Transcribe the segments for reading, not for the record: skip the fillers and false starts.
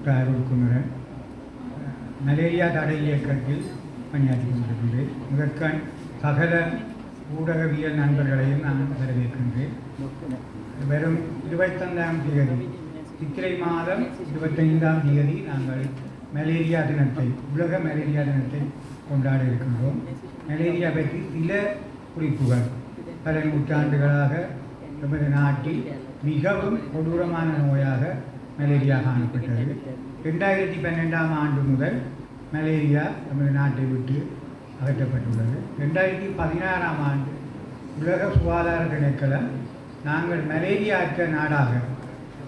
Doctor Arulkumaran. Malaria தடை இயக்கத்தில் பணியாற்றி கொண்டிருக்கின்றேன். முதற்கண் சகல ஊடகவியல் நண்பர்களையும் நான் வரவேற்கின்றேன். வெறும் 25ஆம் தேதி சித்திரை மாதம் 25ஆம் தேதி நாங்கள் மலேரியா தினத்தை, உலக மலேரியா தினத்தை கொண்டாட இருக்கின்றோம். மலேரியா பற்றி சில குறிப்புகள். பல நூற்றாண்டுகளாக நமது நாட்டில் மிகவும் கொடூரமான நோயாக மலேரியா காணப்பட்டது. 2012ஆம் ஆண்டு முதல் மலேரியா நமது நாட்டை விட்டு அகற்றப்பட்டுள்ளது. 2016ஆம் ஆண்டு உலக சுகாதார திணைக்களம் நாங்கள் மலேரியா அற்ற நாடாக,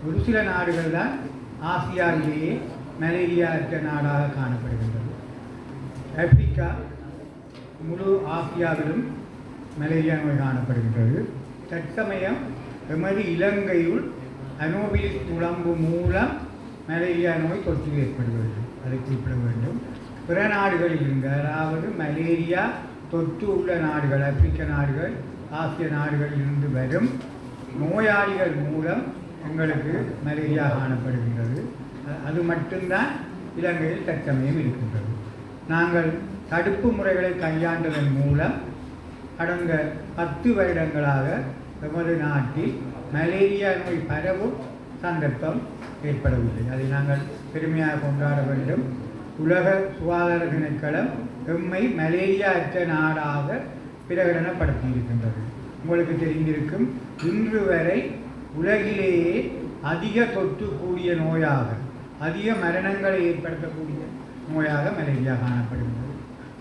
ஒரு சில நாடுகள் தான் ஆசியாவிலேயே மலேரியா அற்ற நாடாக காணப்படுகின்றது. ஆப்பிரிக்கா, முழு ஆசியாவிலும் மலேரியா நோய் காணப்படுகின்றது. தற்சமயம் எமது இலங்கையுள் அனோபிலிஸ் துளம்பு மூலம் மலேரியா நோய் தொற்று ஏற்படுகிறது. அதை குறிப்பிட வேண்டும். பிற நாடுகளில் இருந்து, அதாவது மலேரியா தொற்று உள்ள நாடுகள், ஆப்பிரிக்க நாடுகள், ஆசிய நாடுகளில் இருந்து வரும் நோயாளிகள் மூலம் எங்களுக்கு மலேரியா காணப்படுகின்றது. அது மட்டும்தான் இலங்கையில் தற்சமயம் இருக்கின்றது. நாங்கள் தடுப்பு முறைகளை கையாண்டதன் மூலம் கடந்த 10 வருடங்களாக எமது நாட்டில் மலேரியா நோய் பரவும் சந்தர்ப்பம் ஏற்படவில்லை. அதை நாங்கள் பெருமையாக கொண்டாட வேண்டும். உலக சுகாதார திணைக்களம் எம்மை மலேரியா அற்ற நாடாக பிரகடனப்படுத்தி இருக்கின்றது. உங்களுக்கு தெரிந்திருக்கும், இன்று வரை உலகிலேயே அதிக தொற்று கூடிய நோயாக, அதிக மரணங்களை ஏற்படுத்தக்கூடிய நோயாக மலேரியா காணப்படுகின்றது.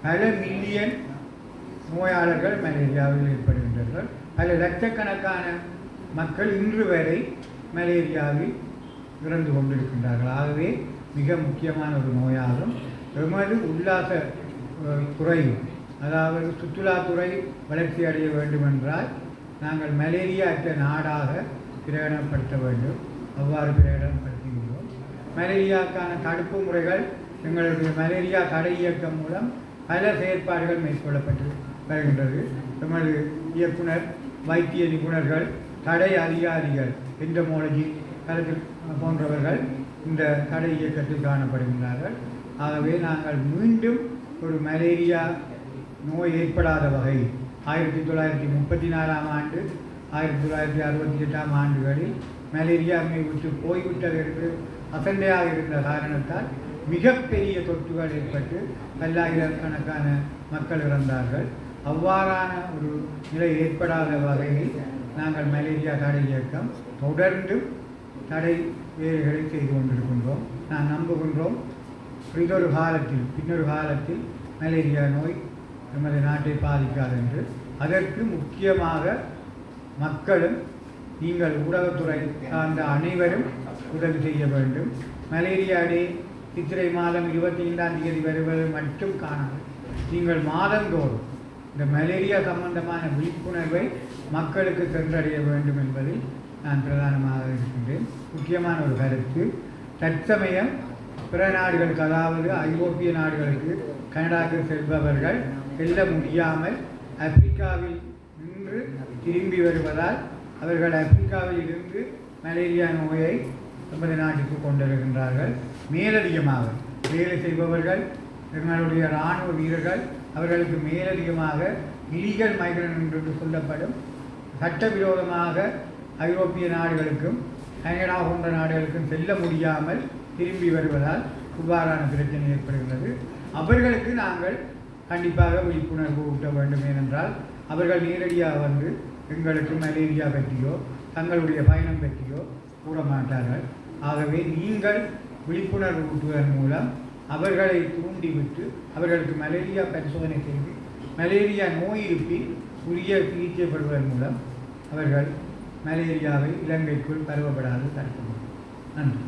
பல மில்லியன் நோயாளர்கள் மலேரியாவில் ஏற்படுகின்றார்கள். பல லட்சக்கணக்கான மக்கள் இன்று வரை மலேரியாவில் இறந்து கொண்டிருக்கின்றார்கள். ஆகவே மிக முக்கியமான ஒரு நோயாகும். எமது உல்லாச துறை, அதாவது சுற்றுலாத்துறை வளர்ச்சி அடைய வேண்டுமென்றால் நாங்கள் மலேரியா அற்ற நாடாக பிரகடனப்படுத்த வேண்டும். அவ்வாறு பிரகடனப்படுத்துகின்றோம். மலேரியாவுக்கான தடுப்பு முறைகள், எங்களுடைய மலேரியா தடை இயக்கம் மூலம் பல செயற்பாடுகள் மேற்கொள்ளப்பட்டு வருகின்றது. எமது இயக்குனர், வைத்திய நிபுணர்கள், தடை அதிகாரிகள், என்டமோலஜி கருத்தில் போன்றவர்கள் இந்த தடை இயக்கத்தில் காணப்படுகின்றார்கள். ஆகவே நாங்கள் மீண்டும் ஒரு மலேரியா நோய் ஏற்படாத வகையில் 1934ஆம் ஆண்டு, 1968ஆம் ஆண்டுகளில் மலேரியா விட்டு போய்விட்டது என்று அசண்டையாக இருந்த காரணத்தால் மிகப்பெரிய தொற்றுகள் ஏற்பட்டு பல்லாயிரக்கணக்கான மக்கள் இறந்தார்கள். அவ்வாறான ஒரு நிலை ஏற்படாத வகையில் நாங்கள் மலேரியா தடை இயக்கம் தொடர்ந்து தடை வேலைகளை செய்து கொண்டிருக்கின்றோம். நான் நம்புகின்றோம், பின்னொரு காலத்தில் மலேரியா நோய் நமது நாட்டை பாதிக்காது என்று. அதற்கு முக்கியமாக மக்களும், நீங்கள் ஊடகத்துறை சார்ந்த அனைவரும் உதவி செய்ய வேண்டும். மலேரியா டே சித்திரை மாதம் 25ஆம் தேதி வருவது மட்டும் காணாது. நீங்கள் மாதந்தோறும் இந்த மலேரியா சம்பந்தமான விழிப்புணர்வை மக்களுக்கு சென்றடைய வேண்டும் என்பதில் நான் பிரதானமாக இருக்கின்றேன். முக்கியமான ஒரு கருத்து, தற்சமயம் பிற நாடுகளுக்கு, அதாவது ஐரோப்பிய நாடுகளுக்கு, கனடாவுக்கு செல்பவர்கள் செல்ல முடியாமல் ஆப்பிரிக்காவில் நின்று திரும்பி வருவதால் அவர்கள் ஆப்பிரிக்காவில் இருந்து மலேரியா நோயை நமது நாட்டுக்கு கொண்டிருக்கின்றார்கள். மேலதிகமாக வேலை செய்பவர்கள், எங்களுடைய இராணுவ வீரர்கள், அவர்களுக்கு மேலதிகமாக இலீகல் மைக்ரண்ட் என்று சொல்லப்படும் சட்டவிரோதமாக ஐரோப்பிய நாடுகளுக்கும் கனடா போன்ற நாடுகளுக்கும் செல்ல முடியாமல் திரும்பி வருவதால் இவ்வாறான பிரச்சனை ஏற்படுகிறது. அவர்களுக்கு நாங்கள் கண்டிப்பாக விழிப்புணர்வு ஊட்ட வேண்டும். ஏனென்றால் அவர்கள் நேரடியாக வந்து எங்களுக்கு மலேரியா பற்றியோ தங்களுடைய பயணம் பற்றியோ கூற மாட்டார்கள். ஆகவே நீங்கள் விழிப்புணர்வு ஊட்டுவதன் மூலம் அவர்களை தூண்டிவிட்டு அவர்களுக்கு மலேரியா பரிசோதனை செய்து மலேரியா நோய் இருப்பில் உரிய சிகிச்சை பெறுவதன் மூலம் அவர்கள் மலேரியாவை இலங்கைக்குள் பரவப்படாது தடுக்க முடியும். நன்றி.